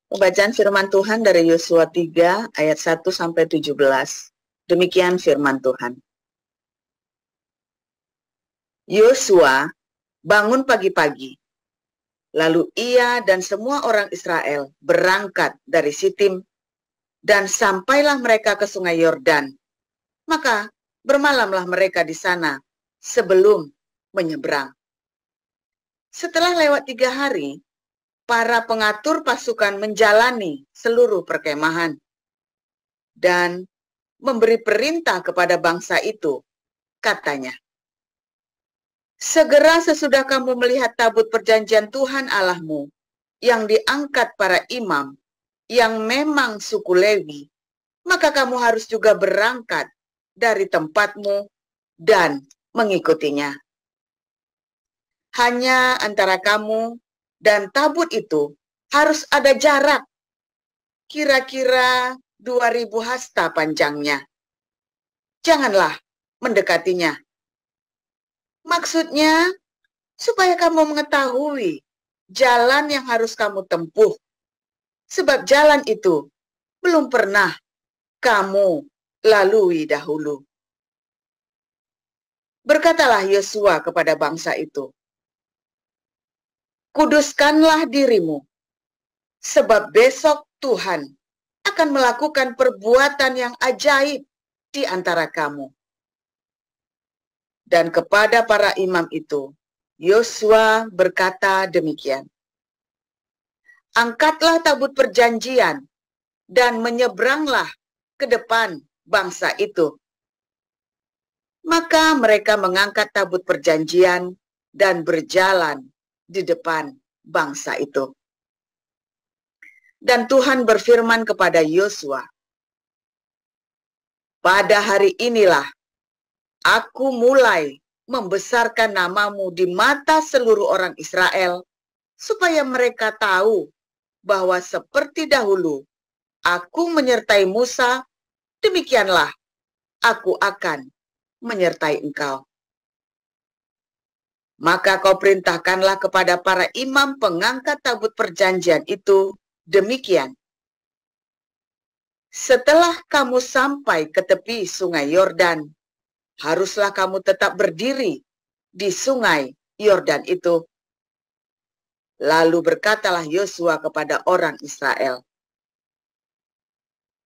Pembacaan firman Tuhan dari Yosua 3 ayat 1 sampai 17. Demikian firman Tuhan. Yosua bangun pagi-pagi. Lalu ia dan semua orang Israel berangkat dari Sitim dan sampailah mereka ke Sungai Yordan. Maka bermalamlah mereka di sana sebelum menyeberang. Setelah lewat 3 hari, para pengatur pasukan menjalani seluruh perkemahan dan memberi perintah kepada bangsa itu, katanya, segera sesudah kamu melihat tabut perjanjian Tuhan Allahmu yang diangkat para imam yang memang suku Lewi, maka kamu harus juga berangkat dari tempatmu dan mengikutinya. Hanya antara kamu dan tabut itu harus ada jarak kira-kira 2000 hasta panjangnya. Janganlah mendekatinya. Maksudnya, supaya kamu mengetahui jalan yang harus kamu tempuh. Sebab jalan itu belum pernah kamu lalui dahulu. Berkatalah Yosua kepada bangsa itu, kuduskanlah dirimu, sebab besok Tuhan akan melakukan perbuatan yang ajaib di antara kamu. Dan kepada para imam itu, Yosua berkata demikian, angkatlah tabut perjanjian dan menyeberanglah ke depan bangsa itu. Maka mereka mengangkat tabut perjanjian dan berjalan di depan bangsa itu. Dan Tuhan berfirman kepada Yosua, pada hari inilah aku mulai membesarkan namamu di mata seluruh orang Israel, supaya mereka tahu bahwa seperti dahulu aku menyertai Musa, demikianlah aku akan menyertai engkau. Maka kau perintahkanlah kepada para imam pengangkat tabut perjanjian itu demikian. Setelah kamu sampai ke tepi sungai Yordan, haruslah kamu tetap berdiri di sungai Yordan itu. Lalu berkatalah Yosua kepada orang Israel,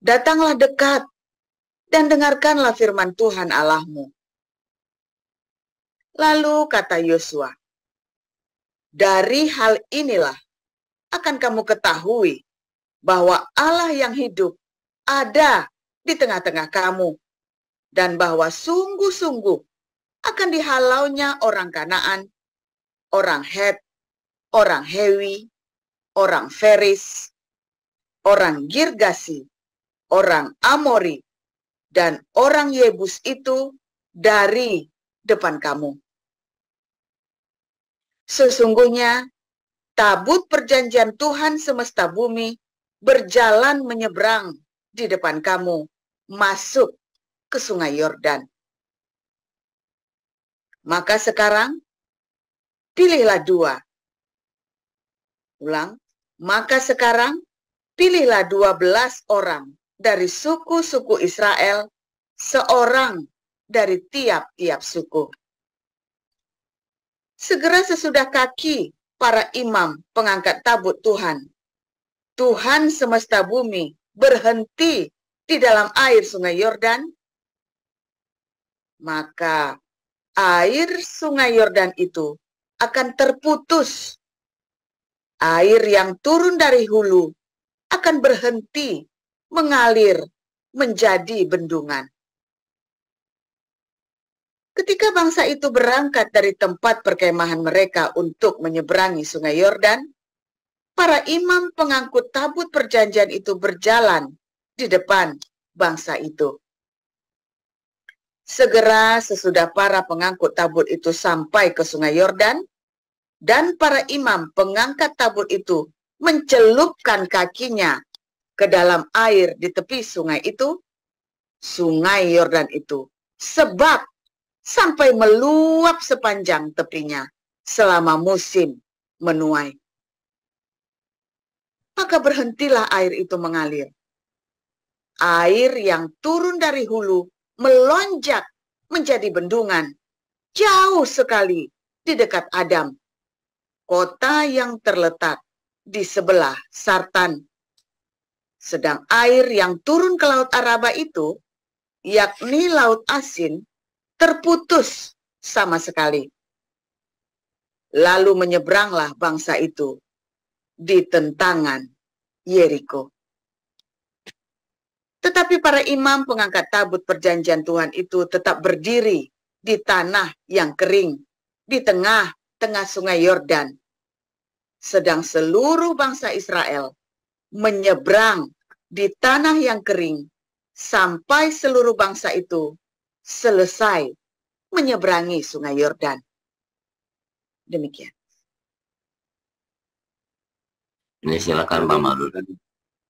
datanglah dekat dan dengarkanlah firman Tuhan Allahmu. Lalu kata Yosua, dari hal inilah akan kamu ketahui bahwa Allah yang hidup ada di tengah-tengah kamu, dan bahwa sungguh-sungguh akan dihalaunya orang Kanaan, orang Het, orang Hewi, orang Feris, orang Girgasi, orang Amori, dan orang Yebus itu dari depan kamu. Sesungguhnya tabut perjanjian Tuhan semesta bumi berjalan menyeberang di depan kamu, masuk ke sungai Yordan. Maka sekarang, pilihlah 2. Ulang, maka sekarang, pilihlah 12 orang dari suku-suku Israel, seorang dari tiap-tiap suku. Segera sesudah kaki para imam pengangkat tabut Tuhan, Tuhan semesta bumi berhenti di dalam air sungai Yordan, maka air sungai Yordan itu akan terputus. Air yang turun dari hulu akan berhenti mengalir menjadi bendungan. Ketika bangsa itu berangkat dari tempat perkemahan mereka untuk menyeberangi sungai Yordan, para imam pengangkut tabut perjanjian itu berjalan di depan bangsa itu. Segera sesudah para pengangkut tabut itu sampai ke sungai Yordan, dan para imam pengangkat tabut itu mencelupkan kakinya ke dalam air di tepi sungai itu, sungai Yordan itu sebab sampai meluap sepanjang tepinya selama musim menuai. maka berhentilah air itu mengalir. Air yang turun dari hulu melonjak menjadi bendungan jauh sekali di dekat Adam, kota yang terletak di sebelah Sartan. Sedang air yang turun ke Laut Araba itu, yakni Laut Asin, terputus sama sekali. Lalu menyeberanglah bangsa itu di tentangan Yeriko. Tetapi para imam pengangkat tabut perjanjian Tuhan itu tetap berdiri di tanah yang kering, di tengah-tengah sungai Yordan. Sedang seluruh bangsa Israel menyeberang di tanah yang kering sampai seluruh bangsa itu selesai menyeberangi sungai Yordan. Demikian. Ini silakan Pak Marul.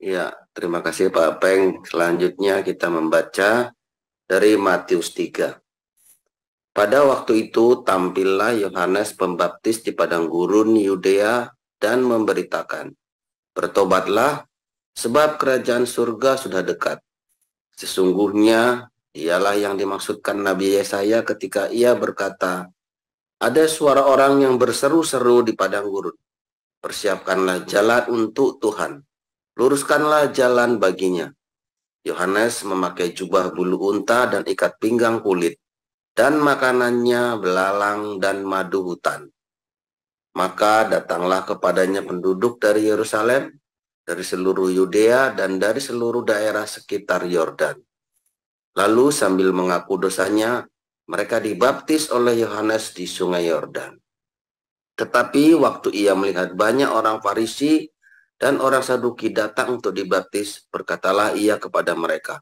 Ya, terima kasih Pak Peng. Selanjutnya kita membaca dari Matius 3. Pada waktu itu tampillah Yohanes Pembaptis di padang gurun Yudea dan memberitakan, "Bertobatlah, sebab kerajaan surga sudah dekat." Sesungguhnya dialah yang dimaksudkan Nabi Yesaya ketika ia berkata, "Ada suara orang yang berseru-seru di padang gurun, persiapkanlah jalan untuk Tuhan, luruskanlah jalan baginya." Yohanes memakai jubah bulu unta dan ikat pinggang kulit, dan makanannya belalang dan madu hutan. Maka datanglah kepadanya penduduk dari Yerusalem, dari seluruh Yudea, dan dari seluruh daerah sekitar Yordan. Lalu sambil mengaku dosanya, mereka dibaptis oleh Yohanes di sungai Yordan. Tetapi waktu ia melihat banyak orang Farisi dan orang Saduki datang untuk dibaptis, berkatalah ia kepada mereka,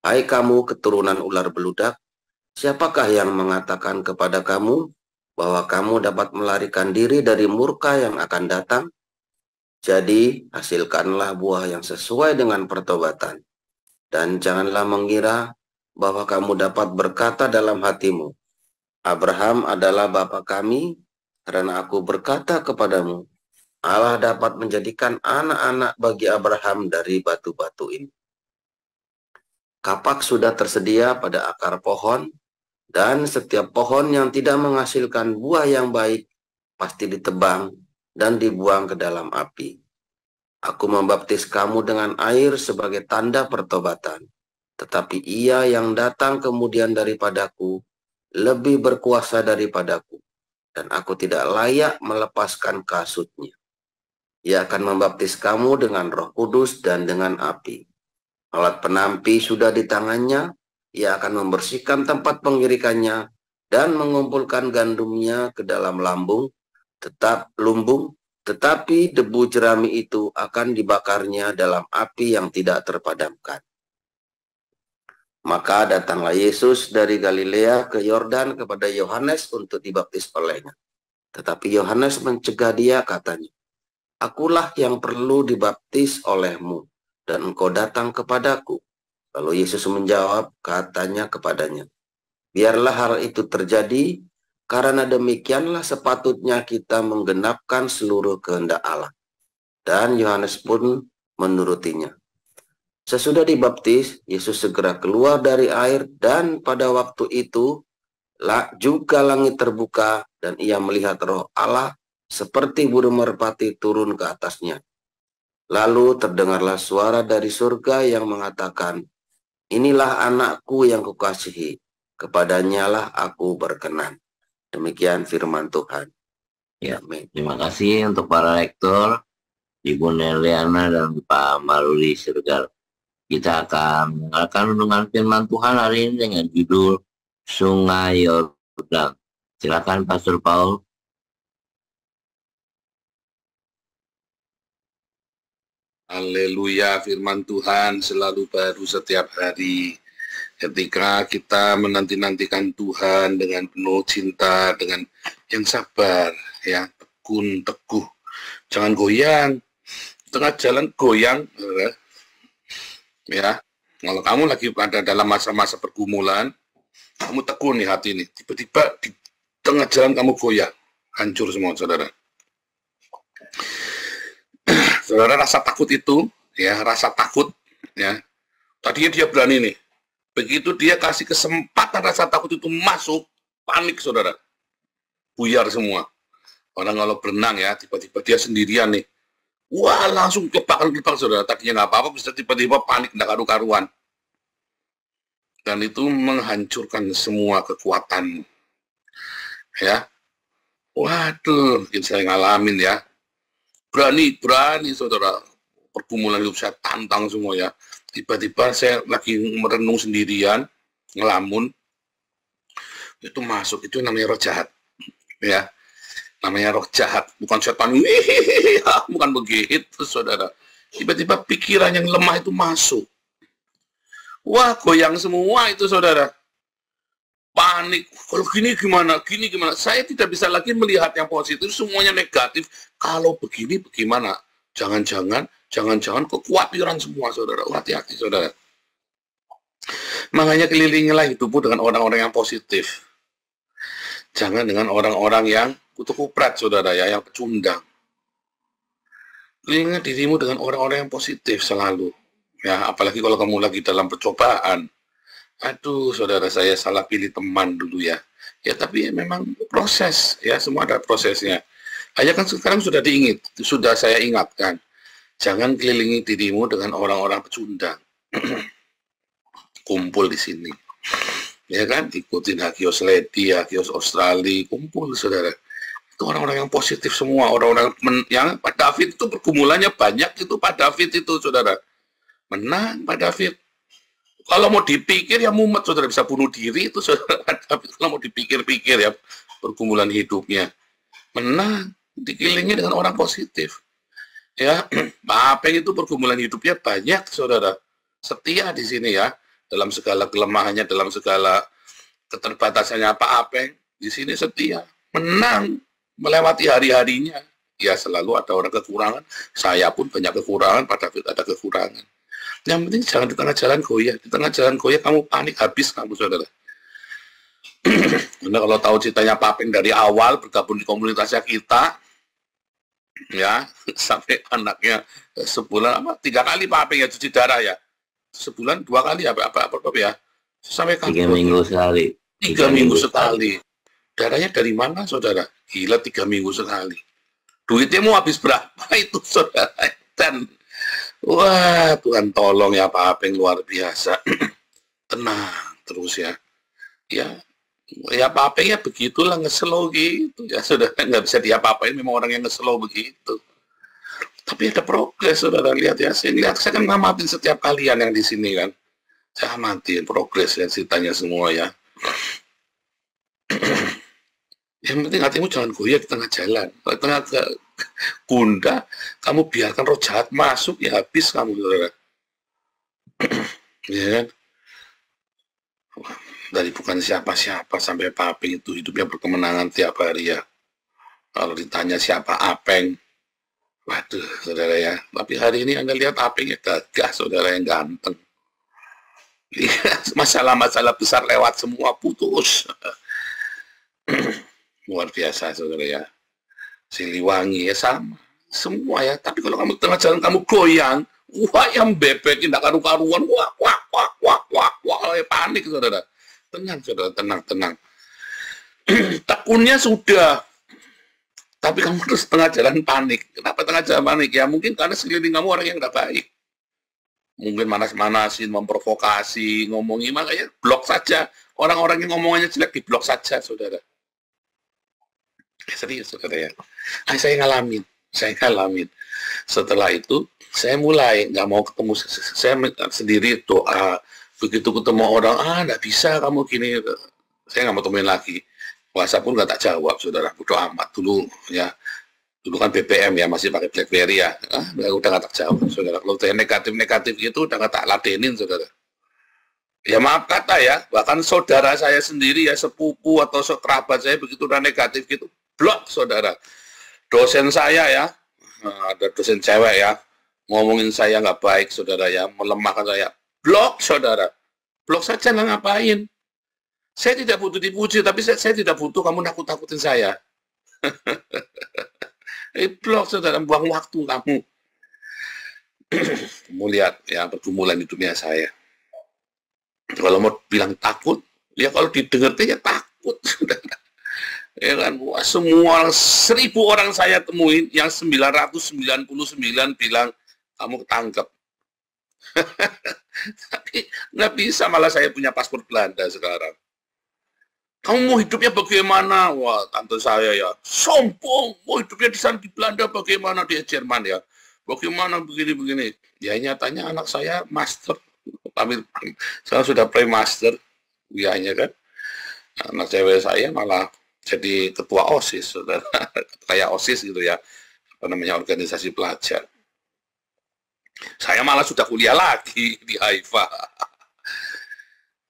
"Hai kamu keturunan ular beludak, siapakah yang mengatakan kepada kamu bahwa kamu dapat melarikan diri dari murka yang akan datang? Jadi hasilkanlah buah yang sesuai dengan pertobatan. Dan janganlah mengira bahwa kamu dapat berkata dalam hatimu, Abraham adalah bapa kami, karena aku berkata kepadamu, Allah dapat menjadikan anak-anak bagi Abraham dari batu-batu ini. Kapak sudah tersedia pada akar pohon, dan setiap pohon yang tidak menghasilkan buah yang baik pasti ditebang dan dibuang ke dalam api. Aku membaptis kamu dengan air sebagai tanda pertobatan, tetapi ia yang datang kemudian daripadaku lebih berkuasa daripadaku, dan aku tidak layak melepaskan kasutnya. Ia akan membaptis kamu dengan Roh Kudus dan dengan api. Alat penampi sudah di tangannya, ia akan membersihkan tempat pengirikannya dan mengumpulkan gandumnya ke dalam lumbung, tetapi debu jerami itu akan dibakarnya dalam api yang tidak terpadamkan. Maka datanglah Yesus dari Galilea ke Yordan kepada Yohanes untuk dibaptis olehnya. Tetapi Yohanes mencegah dia, katanya, "Akulah yang perlu dibaptis olehmu, dan engkau datang kepadaku." Lalu Yesus menjawab, katanya kepadanya, "Biarlah hal itu terjadi, karena demikianlah sepatutnya kita menggenapkan seluruh kehendak Allah." Dan Yohanes pun menurutinya. Sesudah dibaptis, Yesus segera keluar dari air, dan pada waktu itu juga langit terbuka, dan ia melihat Roh Allah seperti burung merpati turun ke atasnya. Lalu terdengarlah suara dari surga yang mengatakan, "Inilah anakku yang kukasihi, kepadanya lah aku berkenan." Demikian firman Tuhan. Ya, amin. Terima kasih untuk para rektor, Ibu Neliana dan Pak Maruli Sirgal. Kita akan mendengarkan renungan firman Tuhan hari ini dengan judul Sungai Yordan. Silakan Pastor Paul. Haleluya, firman Tuhan selalu baru setiap hari. Ketika kita menanti-nantikan Tuhan dengan penuh cinta, dengan yang sabar, ya, tekun, teguh. Jangan goyang. Tengah jalan goyang, ya. Kalau kamu lagi ada dalam masa-masa pergumulan, kamu tekun nih hati ini. Tiba-tiba di tengah jalan kamu goyang. Hancur semua, saudara. saudara, rasa takut itu, ya, rasa takut, ya. Tadinya dia berani nih. Begitu dia kasih kesempatan rasa takut itu masuk, panik, saudara. Buyar semua. Orang kalau berenang ya, tiba-tiba dia sendirian nih. Wah, langsung kebakar-kebakar, saudara. Tadinya nggak apa-apa, bisa tiba-tiba panik, nggak karu-karuan. Dan itu menghancurkan semua kekuatan. Ya. Waduh, mungkin saya ngalamin ya. Berani, saudara. Pergumulan hidup saya tantang semua ya. Tiba-tiba saya lagi merenung sendirian, ngelamun, itu masuk, itu namanya roh jahat, ya, namanya roh jahat, bukan setan, bukan begitu, saudara. Tiba-tiba pikiran yang lemah itu masuk, wah, goyang semua itu, saudara, panik, kalau gini gimana, saya tidak bisa lagi melihat yang positif, semuanya negatif, kalau begini bagaimana, jangan-jangan kekhawatiran semua, saudara. Hati-hati, saudara. Makanya kelilingilah hidupmu dengan orang-orang yang positif. Jangan dengan orang-orang yang kutu-kuprat, saudara, ya, yang pecundang. Kelilingilah dirimu dengan orang-orang yang positif selalu. Ya, apalagi kalau kamu lagi dalam percobaan. Aduh, saudara, saya salah pilih teman dulu ya. Ya, tapi memang proses, ya, semua ada prosesnya. Hanya kan sekarang sudah sudah saya ingatkan. Jangan kelilingi dirimu dengan orang-orang pecundang. Kumpul di sini. Ya kan? Ikutin Hagios Lady, Hagios Australia, kumpul, saudara. Itu orang-orang yang positif semua. Orang-orang yang Pak David itu pergumulannya banyak itu Pak David itu, saudara. Menang Pak David. Kalau mau dipikir ya mumet, saudara, bisa bunuh diri itu, saudara. Pak David, kalau mau dipikir-pikir ya pergumulan hidupnya. Menang. Dikelilingi dengan orang positif. Ya, Pak Apeng itu pergumulan hidupnya banyak, saudara. Setia di sini ya, dalam segala kelemahannya, dalam segala keterbatasannya Pak Apeng, di sini setia, menang, melewati hari-harinya. Ya, selalu ada orang kekurangan. Saya pun banyak kekurangan, Pak David ada kekurangan. Yang penting jangan di tengah jalan goyah. Di tengah jalan goyah kamu panik, habis kamu, saudara. Karena kalau tahu ceritanya Pak Apeng dari awal bergabung di komunitasnya kita, ya, sampai anaknya sebulan 3 kali Pak Apeng ya cuci darah ya, sebulan 2 kali apa ya, sampai 3 minggu sekali. 3 minggu sekali. Darahnya dari mana, saudara? Gila, 3 minggu sekali. Duitnya mau habis berapa itu, saudara? Dan wah, Tuhan tolong ya, Pak Apeng luar biasa. Tenang terus ya. Ya Pak Apeng ya begitulah, ngeslow gitu ya, saudara, nggak bisa diapa-apain, memang orang yang ngeslow begitu. Tapi ada progres, saudara, lihat ya, saya kan ngamatin setiap kalian yang di sini kan, saya amatin progres ya, ceritanya semua ya. Yang penting hatimu jangan goyah di tengah jalan. Kalau di tengah gundah, kamu biarkan roh jahat masuk, ya habis kamu, saudara. Ya kan? Dari bukan siapa-siapa sampai Pak Apeng itu hidupnya berkemenangan tiap hari ya. Kalau ditanya siapa Apeng, waduh, saudara ya. Tapi hari ini Anda lihat Apeng ya gagah, saudara, yang ganteng. Masalah-masalah besar lewat semua, putus. Luar biasa, saudara ya. Siliwangi ya sama, semua ya. Tapi kalau kamu tengah jalan kamu goyang, wah, yang bebek tidak karu-karuan, wah, panik, saudara. Tenang, saudara, tenang. Takunnya sudah, tapi kamu terus tengah jalan panik. Kenapa tengah jalan panik? Ya mungkin karena sekeliling kamu orang yang nggak baik. Mungkin manas-manasin, memprovokasi, ngomongin, makanya blok saja. Orang-orang yang ngomongannya jelek di blok saja, saudara. Serius, saudara ya. Saya ngalamin. Setelah itu, saya mulai nggak mau ketemu. Saya sendiri doa. Begitu ketemu orang, nggak bisa kamu gini, saya nggak mau temuin lagi. WhatsApp pun nggak tak jawab, saudara. Bodo amat dulu ya. Dulu kan BBM ya, masih pakai BlackBerry ya. Udah nggak tak jawab, saudara. Kalau saya negatif gitu, udah nggak tak ladenin, saudara. Ya maaf kata ya, bahkan saudara saya sendiri ya, sepupu atau kerabat saya begitu udah negatif gitu, blok, saudara. Dosen saya ya, ada dosen cewek ya, ngomongin saya nggak baik, saudara ya, melemahkan saya. Blok, saudara. Blok saja lah, ngapain? Saya tidak butuh dipuji, tapi saya tidak butuh kamu nakut-nakutin saya. Blok, saudara, buang waktu kamu. Kamu lihat ya pergumulan di dunia saya. Kalau mau bilang takut, ya kalau didengar ya takut. Ya kan, wah, semua 1.000 orang saya temuin, yang 999 bilang kamu ketangkep. Tapi nggak bisa, malah saya punya paspor Belanda sekarang. Kamu mau hidupnya bagaimana? Wah, tante saya ya sombong, mau hidupnya di sana di Belanda bagaimana, di Jerman ya, bagaimana begini-begini. Ya nyatanya anak saya master, tapi saya sudah pre-master, wianya kan. Anak cewek saya malah jadi ketua OSIS, saudara. Kayak OSIS gitu ya, apa namanya, organisasi pelajar. Saya malah sudah kuliah lagi di Haifa.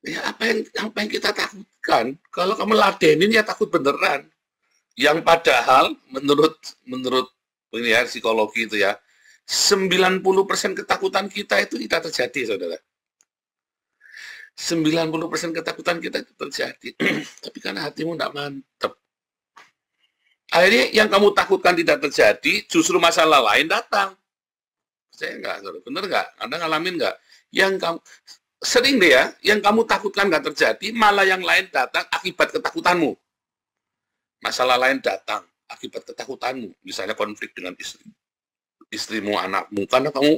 Ya apa yang kita takutkan? Kalau kamu ladenin ya takut beneran. Yang padahal menurut ini ya, psikologi itu ya, 90% ketakutan kita itu tidak terjadi, saudara. 90% ketakutan kita itu terjadi. Tapi karena hatimu tidak mantap. Akhirnya yang kamu takutkan tidak terjadi, justru masalah lain datang. Saya enggak, saudara. Bener nggak? Anda ngalamin nggak? Yang kamu sering deh ya, yang kamu takutkan nggak terjadi, malah yang lain datang akibat ketakutanmu. Masalah lain datang akibat ketakutanmu. Misalnya konflik dengan istrimu, anakmu. Karena kamu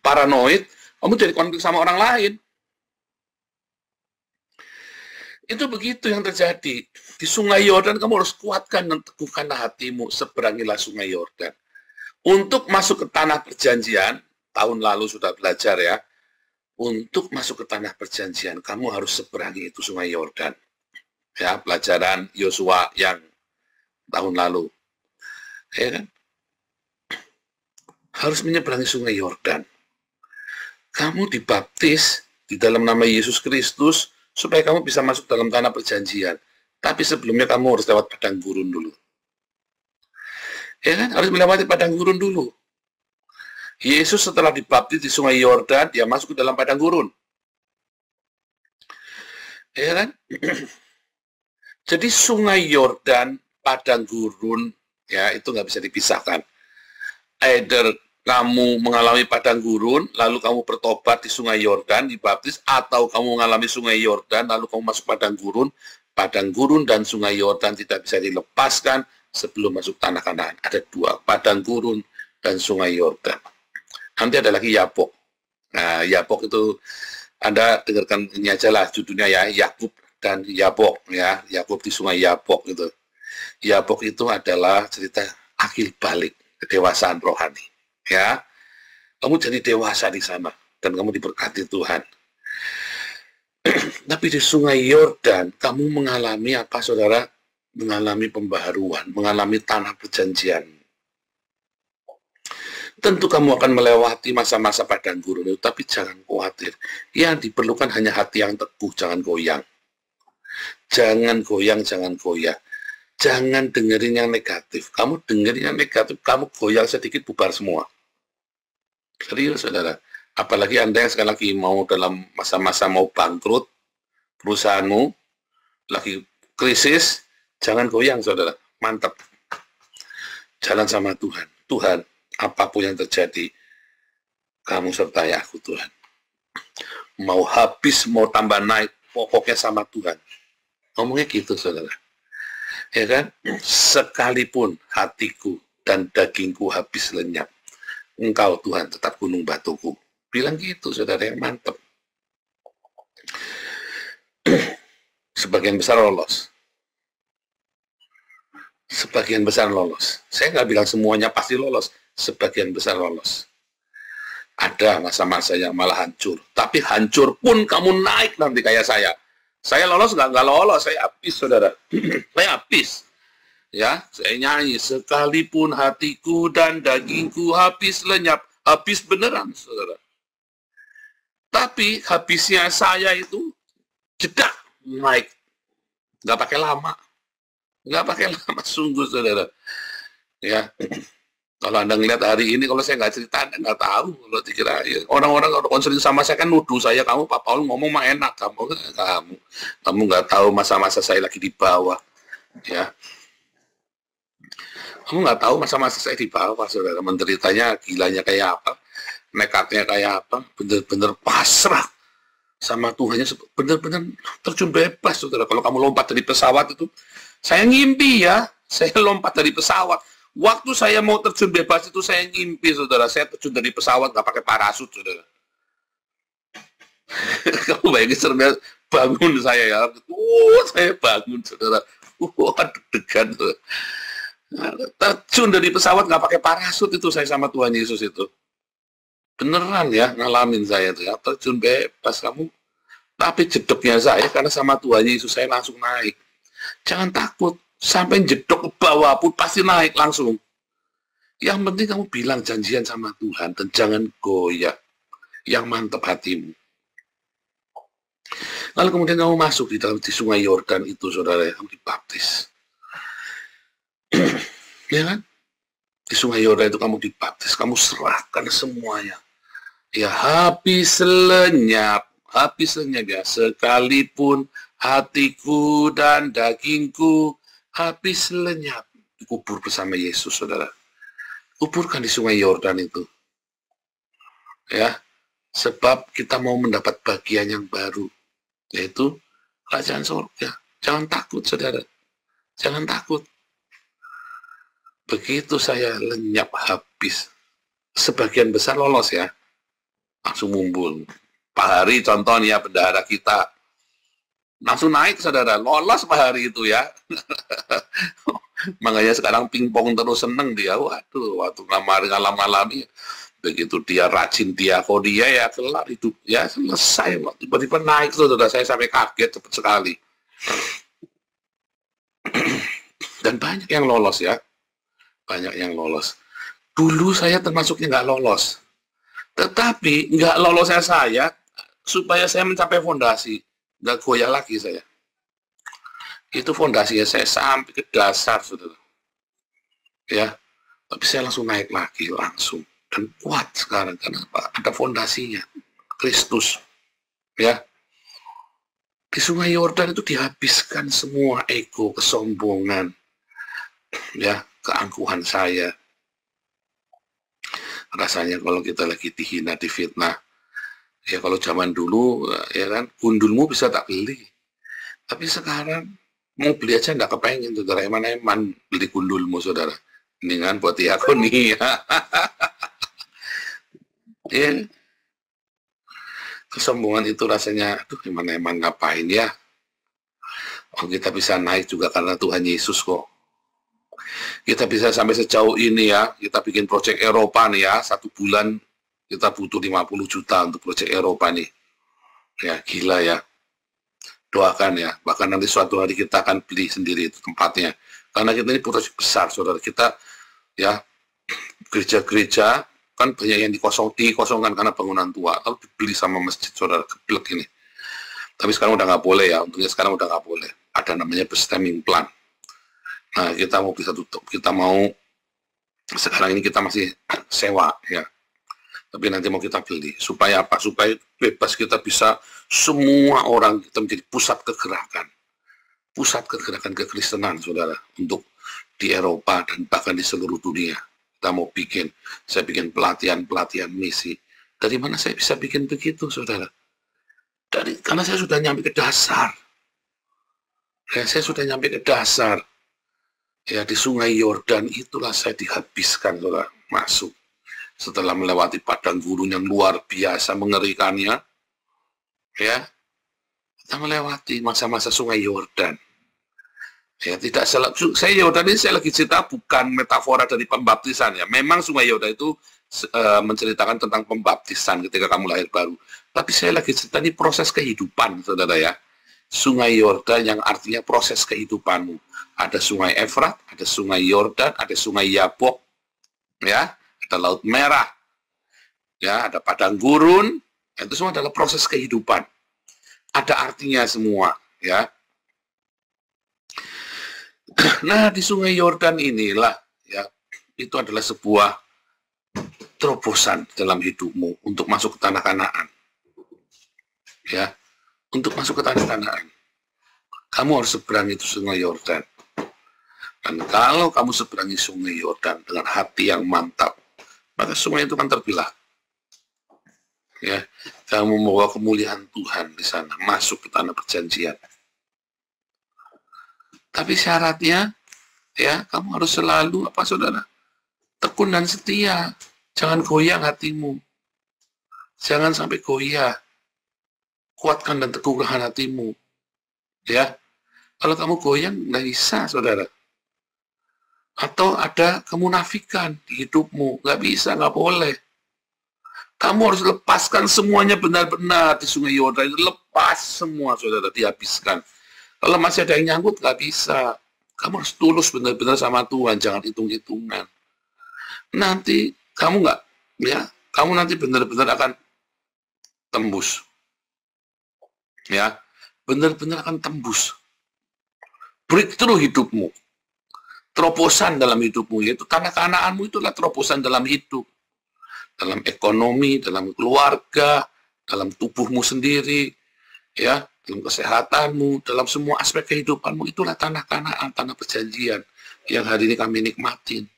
paranoid, kamu jadi konflik sama orang lain. Itu begitu yang terjadi. Di Sungai Yordan kamu harus kuatkan dan teguhkanlah hatimu, seberangilah Sungai Yordan. Untuk masuk ke tanah perjanjian, tahun lalu sudah belajar ya, untuk masuk ke tanah perjanjian, kamu harus seberangi itu Sungai Yordan. Ya, pelajaran Yosua yang tahun lalu. Ya kan? Harus menyeberangi Sungai Yordan. Kamu dibaptis di dalam nama Yesus Kristus, supaya kamu bisa masuk dalam tanah perjanjian. Tapi sebelumnya kamu harus lewat padang gurun dulu. Ya kan? Harus melewati padang gurun dulu. Yesus setelah dibaptis di Sungai Yordan, dia masuk ke dalam padang gurun. Ya kan? Jadi Sungai Yordan, padang gurun, ya itu nggak bisa dipisahkan. Either kamu mengalami padang gurun, lalu kamu bertobat di Sungai Yordan, dibaptis, atau kamu mengalami Sungai Yordan, lalu kamu masuk padang gurun dan Sungai Yordan tidak bisa dilepaskan sebelum masuk tanah Kanaan. Ada dua, padang gurun dan Sungai Yordan. Nanti ada lagi Yapok. Nah, Yapok itu Anda dengarkan ini aja lah judulnya ya, Yakub dan Yapok ya, Yakub di Sungai Yapok gitu. Yapok itu adalah cerita akil balik kedewasaan rohani. Ya, kamu jadi dewasa di sana dan kamu diberkati Tuhan. Tapi di Sungai Yordan kamu mengalami apa, saudara? Mengalami pembaharuan, mengalami tanah perjanjian. Tentu kamu akan melewati masa-masa padang gurun itu, tapi jangan khawatir. Yang diperlukan hanya hati yang teguh, jangan goyang. Jangan goyang, jangan goyah. Jangan dengerin yang negatif. Kamu dengerin yang negatif, kamu goyang sedikit, bubar semua. Serius, saudara. Apalagi Anda yang sekali lagi mau dalam masa-masa mau bangkrut, perusahaanmu lagi krisis, jangan goyang, saudara. Mantap. Jalan sama Tuhan. Tuhan, apapun yang terjadi, kamu sertai aku, Tuhan. Mau habis, mau tambah naik, pokoknya sama Tuhan. Ngomongnya gitu, saudara. Ya kan? Sekalipun hatiku dan dagingku habis lenyap, Engkau Tuhan tetap gunung batuku. Bilang gitu, saudara, yang mantap. Sebagian besar lolos. Sebagian besar lolos. Saya nggak bilang semuanya pasti lolos. Sebagian besar lolos. Ada masa-masa yang malah hancur. Tapi hancur pun kamu naik nanti kayak saya. Saya lolos nggak lolos. Saya habis, saudara. Saya habis. Ya, saya nyanyi, sekalipun hatiku dan dagingku habis lenyap, habis beneran, saudara. Tapi habisnya saya itu jedak naik, nggak pakai lama, sungguh, saudara. Ya, kalau Anda ngeliat hari ini, kalau saya nggak cerita, Anda nggak tahu. Kalau dikira ya, orang-orang kalau konseling sama saya kan nuduh saya, kamu Pak Paul ngomong mah enak, kamu nggak tahu masa-masa saya lagi di bawah, ya. Kamu nggak tahu masa-masa saya di bawah, saudara. Menderitanya gilanya kayak apa. nekatnya kayak apa, bener-bener pasrah sama Tuhannya, bener-bener terjun bebas, saudara. Kalau kamu lompat dari pesawat itu, saya ngimpi ya, saya lompat dari pesawat. Waktu saya mau terjun bebas itu saya ngimpi, saudara. Saya terjun dari pesawat nggak pakai parasut, saudara. Kamu bayangin, saudara, bangun saya ya. Saya bangun, saudara. Deg-degan. Terjun dari pesawat nggak pakai parasut itu saya sama Tuhan Yesus itu. Beneran ya, ngalamin saya itu ya. Terjun bebas kamu. Tapi jedoknya saya, karena sama Tuhan Yesus saya langsung naik. Jangan takut. Sampai jedok ke bawah pun pasti naik langsung. Yang penting kamu bilang janjian sama Tuhan dan jangan goyah. Yang mantap hatimu. Lalu kemudian kamu masuk di sungai Yordan itu, saudara, kamu dibaptis. Ya kan? Di sungai Yordan itu kamu dibaptis, kamu serahkan semuanya. Ya, habis lenyap ya, sekalipun hatiku dan dagingku habis lenyap, dikubur bersama Yesus, saudara. Kuburkan di sungai Yordan itu. Ya, sebab kita mau mendapat bagian yang baru, yaitu kerajaan surga. Jangan takut, saudara. Jangan takut. Begitu saya lenyap habis, sebagian besar lolos ya. Langsung mumbul. Pak Hari contohnya, bendahara kita. Langsung naik, saudara. Lolos Pak Hari itu ya. Makanya sekarang pingpong terus seneng dia. Waduh, waktu ngalam-ngalami. Begitu dia rajin diakonia ya, kelar hidup. Ya selesai. Tiba-tiba naik, saudara. Saya sampai kaget cepat sekali. Dan banyak yang lolos ya. Banyak yang lolos. Dulu saya termasuknya nggak lolos. Tetapi nggak lolosnya saya, supaya saya mencapai fondasi. Nggak goyah lagi saya. Itu fondasinya saya sampai ke dasar, saudara. Ya, tapi saya langsung naik lagi, langsung. Dan kuat sekarang, karena apa? Ada fondasinya. Kristus. Ya. Di sungai Yordan itu dihabiskan semua ego, kesombongan. Ya, keangkuhan saya. Rasanya kalau kita lagi dihina, difitnah, ya kalau zaman dulu, ya kan, gundulmu bisa tak beli. Tapi sekarang, mau beli aja nggak kepengen, saudara. Eman-eman beli gundulmu, saudara. Ini kan buat diakoni, ya. Ya. Kesombongan itu rasanya, aduh, eman-eman ngapain ya. Oh, kita bisa naik juga karena Tuhan Yesus kok. Kita bisa sampai sejauh ini ya, kita bikin proyek Eropa nih ya, 1 bulan kita butuh 50 juta untuk proyek Eropa nih. Ya, gila ya. Doakan ya, bahkan nanti suatu hari kita akan beli sendiri itu tempatnya. Karena kita ini proyek besar, saudara. Kita ya, gereja-gereja kan banyak yang dikosongkan karena bangunan tua. Lalu dibeli sama masjid, saudara, geblek ini. Tapi sekarang udah nggak boleh ya, untungnya sekarang udah nggak boleh. Ada namanya bestemming plan. Nah, kita mau bisa tutup, kita mau, sekarang ini kita masih sewa, ya. Tapi nanti mau kita beli. Supaya apa? Supaya bebas kita bisa, semua orang kita menjadi pusat kegerakan. Pusat kegerakan kekristenan, saudara. Untuk di Eropa dan bahkan di seluruh dunia. Kita mau bikin, saya bikin pelatihan misi. Dari mana saya bisa bikin begitu, saudara? Karena saya sudah nyampe ke dasar. Ya, saya sudah nyampe ke dasar. Ya, di sungai Yordan itulah saya dihabiskan, saudara, masuk. Setelah melewati padang gurun yang luar biasa mengerikannya, ya, kita melewati masa-masa sungai Yordan. Ya, tidak salah. Saya Yordan ini saya lagi cerita bukan metafora dari pembaptisan ya. Memang sungai Yordan itu menceritakan tentang pembaptisan ketika kamu lahir baru. Tapi saya lagi cerita ini proses kehidupan, saudara ya. Sungai Yordan yang artinya proses kehidupanmu. Ada sungai Efrat, ada sungai Yordan, ada sungai Yabok, ya, ada Laut Merah, ya, ada padang gurun. Itu semua adalah proses kehidupan. Ada artinya semua, ya. Nah, di sungai Yordan inilah, ya, itu adalah sebuah terobosan dalam hidupmu untuk masuk ke tanah Kanaan, ya, untuk masuk ke tanah Kanaan. Kamu harus seberangi itu sungai Yordan. Dan kalau kamu seberangi sungai Yordan dengan hati yang mantap, maka sungai itu akan terbelah. Ya, kamu membawa kemuliaan Tuhan di sana, masuk ke tanah perjanjian. Tapi syaratnya, ya, kamu harus selalu, apa saudara, tekun dan setia. Jangan goyang hatimu. Jangan sampai goyah. Kuatkan dan teguhkan hatimu. Ya, kalau kamu goyang, nggak bisa, saudara. Atau ada kemunafikan di hidupmu, nggak bisa, nggak boleh. Kamu harus lepaskan semuanya benar-benar di Sungai Yordan. Lepas semua, saudara, dihabiskan. Kalau masih ada yang nyangkut, nggak bisa. Kamu harus tulus benar-benar sama Tuhan, jangan hitung-hitungan. Nanti kamu nggak, ya, kamu nanti benar-benar akan tembus. Ya, benar-benar akan tembus. Breakthrough hidupmu. Terobosan dalam hidupmu, yaitu tanah Kanaanmu itulah terobosan dalam hidup. Dalam ekonomi, dalam keluarga, dalam tubuhmu sendiri, ya, dalam kesehatanmu, dalam semua aspek kehidupanmu, itulah tanah Kanaan, tanah perjanjian yang hari ini kami nikmatin.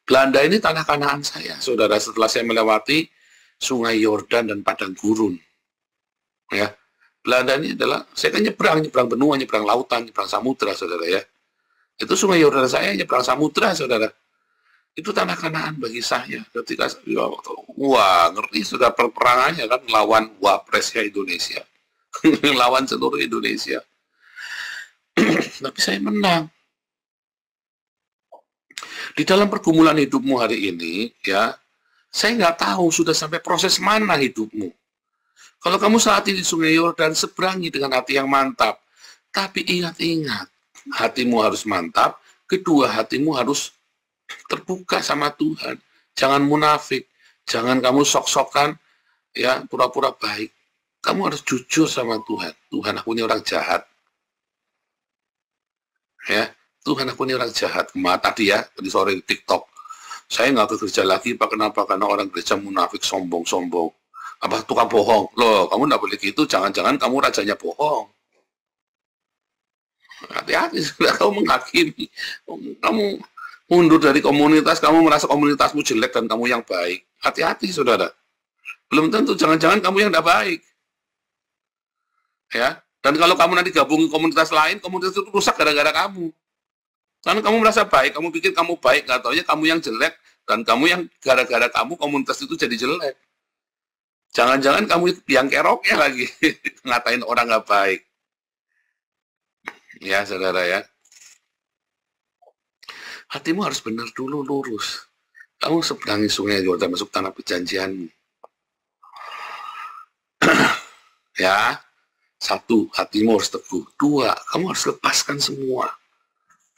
Belanda ini tanah Kanaan saya, saudara, setelah saya melewati Sungai Yordan dan padang gurun. Ya, Belanda ini adalah, saya kan nyebrang benua, nyebrang lautan, nyebrang samudra, saudara, ya. Itu Sungai Yordan saya, nyebrang samudra, saudara. Itu tanah Kanaan bagi saya. Ketika, ya, wah, ngerti sudah perperangannya kan, lawan wapresnya Indonesia. Lawan seluruh Indonesia. Tapi saya menang. Di dalam pergumulan hidupmu hari ini, ya, saya nggak tahu sudah sampai proses mana hidupmu. Kalau kamu saat ini di Sungai Yordan, seberangi dengan hati yang mantap. Tapi ingat-ingat, hatimu harus mantap, kedua hatimu harus terbuka sama Tuhan. Jangan munafik, jangan kamu sok-sokan, ya, pura-pura baik. Kamu harus jujur sama Tuhan. Tuhan, aku ini orang jahat. Ya, Tuhan, aku ini orang jahat. Tadi ya, tadi sore di TikTok, saya nggak bekerja lagi, Pak. Kenapa? Karena orang gereja munafik, sombong-sombong. Apa, tukang bohong? Loh, kamu nggak boleh gitu. Jangan-jangan kamu rajanya bohong. Hati-hati, sudah kamu menghakimi. Kamu mundur dari komunitas, kamu merasa komunitasmu jelek dan kamu yang baik. Hati-hati, saudara. Belum tentu, jangan-jangan kamu yang tidak baik. Ya, dan kalau kamu nanti gabung komunitas lain, komunitas itu rusak gara-gara kamu. Karena kamu merasa baik, kamu pikir kamu baik, nggak taunya kamu yang jelek, dan kamu yang gara-gara kamu komunitas itu jadi jelek. Jangan-jangan kamu yang keroknya lagi, ngatain orang nggak baik. Ya, saudara, ya. Hatimu harus benar dulu, lurus. Kamu seberangi Sungai Yordan, masuk tanah perjanjianmu. Ya, satu, hatimu harus teguh. Dua, kamu harus lepaskan semua.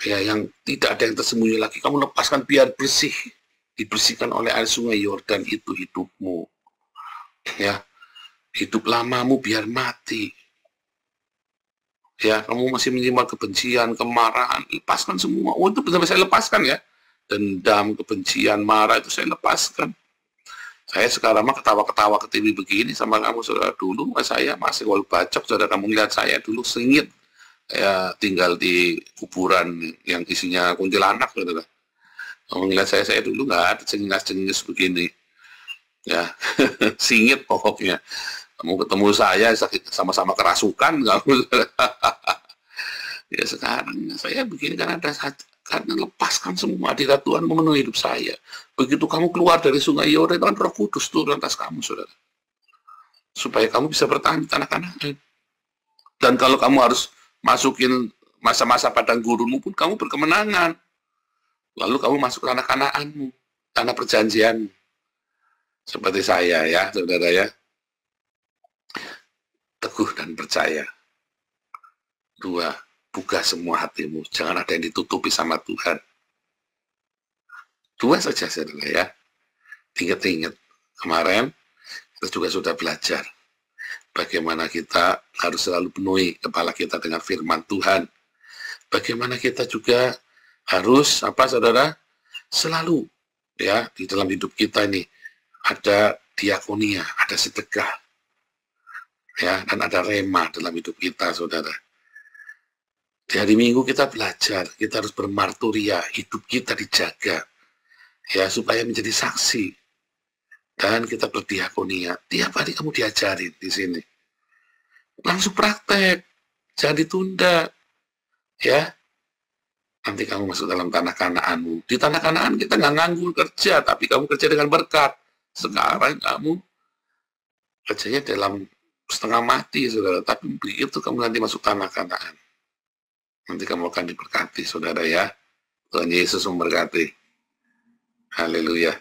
Ya, yang tidak ada yang tersembunyi lagi, kamu lepaskan biar bersih. Dibersihkan oleh air Sungai Yordan itu hidupmu. Ya, hidup lamamu biar mati. Ya, kamu masih menyimpan kebencian, kemarahan, lepaskan semua. Oh, itu benar-benar saya lepaskan, ya. Dendam, kebencian, marah itu saya lepaskan. Saya sekarang mah ketawa-ketawa ke TV begini sama kamu, saudara. Dulu saya masih wal bacok, saudara. Kamu lihat saya dulu sengit. Saya tinggal di kuburan yang isinya kuntilanak, saudara. Kamu lihat saya dulu nggak ada cengingas-cengingis begini. Ya, singit pokoknya. Kamu ketemu saya sama-sama kerasukan, kamu. Ya, sekarang saya begini karena lepaskan semua hadirat Tuhan memenuhi hidup saya. Begitu kamu keluar dari Sungai Yordan, itu kan Roh Kudus turun atas kamu, saudara. Supaya kamu bisa bertahan di tanah Kanaan. Dan kalau kamu harus masukin masa-masa padang gurunmu pun, kamu berkemenangan. Lalu kamu masuk tanah Kanaanmu, tanah perjanjianmu. Seperti saya, ya, saudara, ya. Teguh dan percaya. Dua, buka semua hatimu. Jangan ada yang ditutupi sama Tuhan. Dua saja, saudara, ya. Ingat-ingat. Kemarin, kita juga sudah belajar. Bagaimana kita harus selalu penuhi kepala kita dengan firman Tuhan. Bagaimana kita juga harus, saudara, selalu, ya, di dalam hidup kita ini, ada diakonia, ada sedekah. Ya, dan ada rema dalam hidup kita, saudara. Di hari Minggu kita belajar, kita harus bermarturia, hidup kita dijaga, ya, supaya menjadi saksi. Dan kita berdiakonia. Tiap hari kamu diajarin di sini. Langsung praktek. Jangan ditunda. Ya. Nanti kamu masuk dalam tanah Kanaanmu. Di tanah Kanaan kita nggak nganggur kerja, tapi kamu kerja dengan berkat. Sekarang kamu kerjanya dalam setengah mati, saudara. Tapi begitu kamu nanti masuk tanah Kanaan, nanti kamu akan diberkati, saudara ya. Tuhan Yesus memberkati. Haleluya.